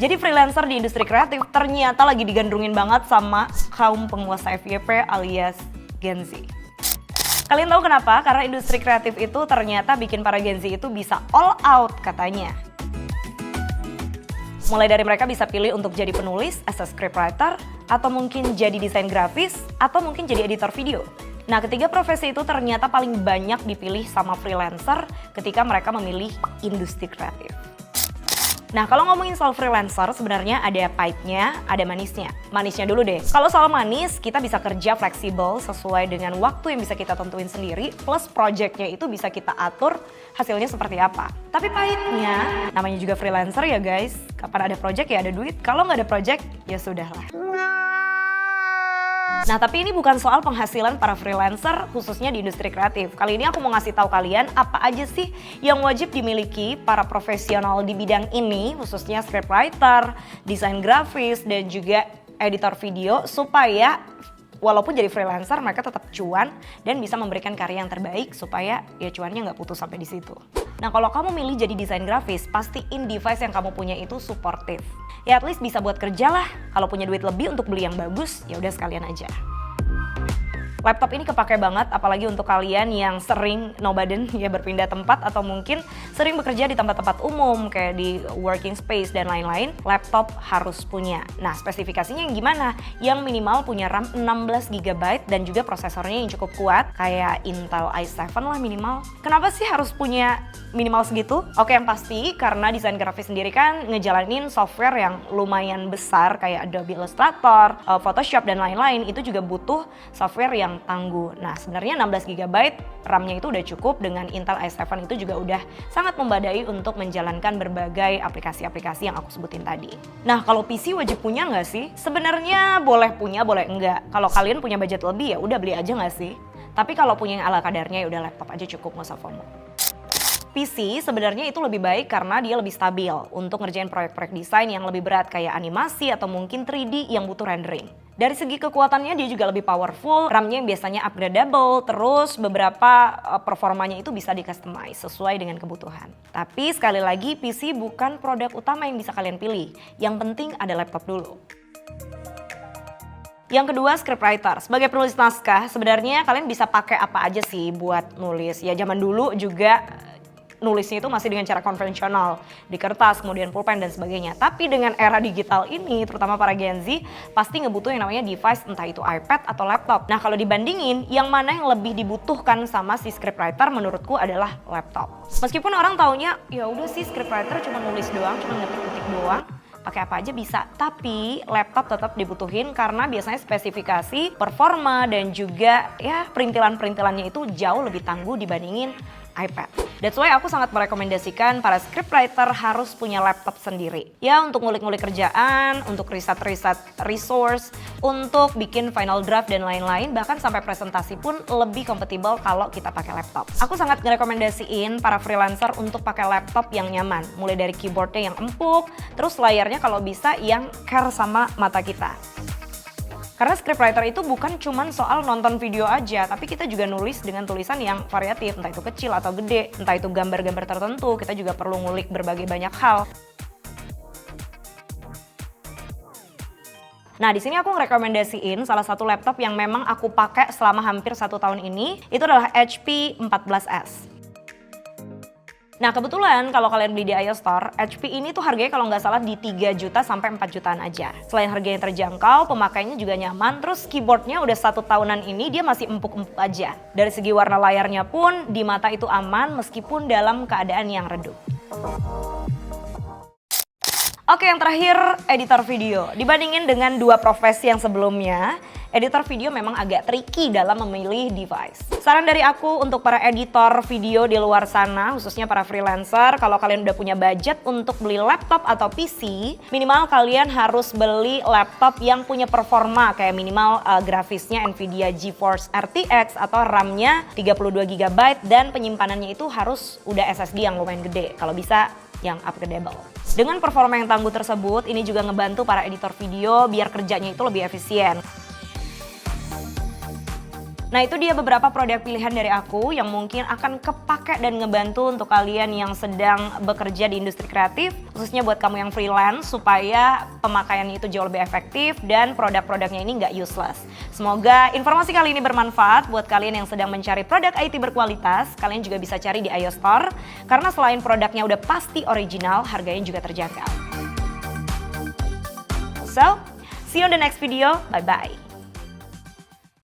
Jadi freelancer di industri kreatif ternyata lagi digandrungin banget sama kaum penguasa FYP alias Gen Z. Kalian tahu kenapa? Karena industri kreatif itu ternyata bikin para Gen Z itu bisa all out katanya. Mulai dari mereka bisa pilih untuk jadi penulis, as a scriptwriter, atau mungkin jadi desain grafis, atau mungkin jadi editor video. Nah, ketiga profesi itu ternyata paling banyak dipilih sama freelancer ketika mereka memilih industri kreatif. Nah, kalau ngomongin soal freelancer, sebenarnya ada pahitnya, ada manisnya. Manisnya dulu deh. Kalau soal manis, kita bisa kerja fleksibel sesuai dengan waktu yang bisa kita tentuin sendiri, plus projectnya itu bisa kita atur hasilnya seperti apa. Tapi pahitnya, namanya juga freelancer ya guys, kapan ada project ya ada duit, kalau nggak ada project, ya sudahlah. Nah, tapi ini bukan soal penghasilan para freelancer khususnya di industri kreatif. Kali ini aku mau ngasih tahu kalian apa aja sih yang wajib dimiliki para profesional di bidang ini, khususnya scriptwriter, desain grafis, dan juga editor video supaya walaupun jadi freelancer mereka tetap cuan dan bisa memberikan karya yang terbaik supaya ya cuannya nggak putus sampai di situ. Nah, kalau kamu milih jadi desain grafis, pastiin device yang kamu punya itu supportive. Ya at least bisa buat kerja lah. Kalau punya duit lebih untuk beli yang bagus, ya udah sekalian aja. Laptop ini kepake banget, apalagi untuk kalian yang sering nomaden ya berpindah tempat atau mungkin sering bekerja di tempat-tempat umum kayak di working space dan lain-lain. Laptop harus punya. Nah, spesifikasinya yang gimana? Yang minimal punya RAM 16 GB dan juga prosesornya yang cukup kuat kayak Intel i7 lah minimal. Kenapa sih harus punya minimal segitu? Oke, yang pasti karena desain grafis sendiri kan ngejalanin software yang lumayan besar kayak Adobe Illustrator, Photoshop dan lain-lain. Itu juga butuh software yang tangguh. Nah, sebenarnya 16 GB RAM-nya itu udah cukup, dengan Intel i7 itu juga udah sangat membadai untuk menjalankan berbagai aplikasi-aplikasi yang aku sebutin tadi. Nah, kalau PC wajib punya nggak sih? Sebenarnya boleh punya, boleh enggak. Kalau kalian punya budget lebih ya udah beli aja nggak sih? Tapi kalau punya yang ala kadarnya ya udah laptop aja cukup, nggak usah FOMO. PC sebenarnya itu lebih baik karena dia lebih stabil untuk ngerjain proyek-proyek desain yang lebih berat kayak animasi atau mungkin 3D yang butuh rendering. Dari segi kekuatannya dia juga lebih powerful, RAM-nya yang biasanya upgradable, terus beberapa performanya itu bisa di-customize sesuai dengan kebutuhan. Tapi sekali lagi PC bukan produk utama yang bisa kalian pilih, yang penting ada laptop dulu. Yang kedua, scriptwriter. Sebagai penulis naskah, sebenarnya kalian bisa pakai apa aja sih buat nulis. Ya zaman dulu juga nulisnya itu masih dengan cara konvensional, di kertas, kemudian pulpen dan sebagainya. Tapi dengan era digital ini, terutama para Gen Z, pasti ngebutuh yang namanya device, entah itu iPad atau laptop. Nah, kalau dibandingin, yang mana yang lebih dibutuhkan sama si scriptwriter menurutku adalah laptop. Meskipun orang taunya, ya udah sih scriptwriter cuma nulis doang, cuma ngetik-ngetik doang, pakai apa aja bisa, tapi laptop tetap dibutuhin karena biasanya spesifikasi, performa, dan juga ya perintilan-perintilannya itu jauh lebih tangguh dibandingin iPad. That's why aku sangat merekomendasikan para scriptwriter harus punya laptop sendiri. Ya untuk ngulik-ngulik kerjaan, untuk riset-riset resource, untuk bikin final draft dan lain-lain, bahkan sampai presentasi pun lebih kompatibel kalau kita pakai laptop. Aku sangat merekomendasiin para freelancer untuk pakai laptop yang nyaman. Mulai dari keyboardnya yang empuk, terus layarnya kalau bisa yang care sama mata kita. Karena scriptwriter itu bukan cuman soal nonton video aja, tapi kita juga nulis dengan tulisan yang variatif, entah itu kecil atau gede, entah itu gambar-gambar tertentu, kita juga perlu ngulik berbagai banyak hal. Nah, di sini aku ngerekomendasiin salah satu laptop yang memang aku pakai selama hampir 1 tahun ini, itu adalah HP 14S. Nah, kebetulan kalau kalian beli di iOS Store, HP ini tuh harganya kalau nggak salah di 3 juta sampai 4 jutaan aja. Selain harganya terjangkau, pemakaiannya juga nyaman, terus keyboardnya udah 1 tahunan ini dia masih empuk-empuk aja. Dari segi warna layarnya pun di mata itu aman meskipun dalam keadaan yang redup. Oke, yang terakhir editor video. Dibandingin dengan 2 profesi yang sebelumnya, editor video memang agak tricky dalam memilih device. Saran dari aku untuk para editor video di luar sana, khususnya para freelancer, kalau kalian udah punya budget untuk beli laptop atau PC, minimal kalian harus beli laptop yang punya performa kayak minimal grafisnya Nvidia GeForce RTX atau RAM-nya 32 GB dan penyimpanannya itu harus udah SSD yang lumayan gede, kalau bisa yang upgradable. Dengan performa yang tangguh tersebut, ini juga ngebantu para editor video biar kerjanya itu lebih efisien. Nah itu dia beberapa produk pilihan dari aku yang mungkin akan kepake dan ngebantu untuk kalian yang sedang bekerja di industri kreatif, khususnya buat kamu yang freelance supaya pemakaiannya itu jauh lebih efektif dan produk-produknya ini nggak useless. Semoga informasi kali ini bermanfaat buat kalian yang sedang mencari produk IT berkualitas. Kalian juga bisa cari di iOS Store karena selain produknya udah pasti original, harganya juga terjangkau. So, see you on the next video. Bye-bye.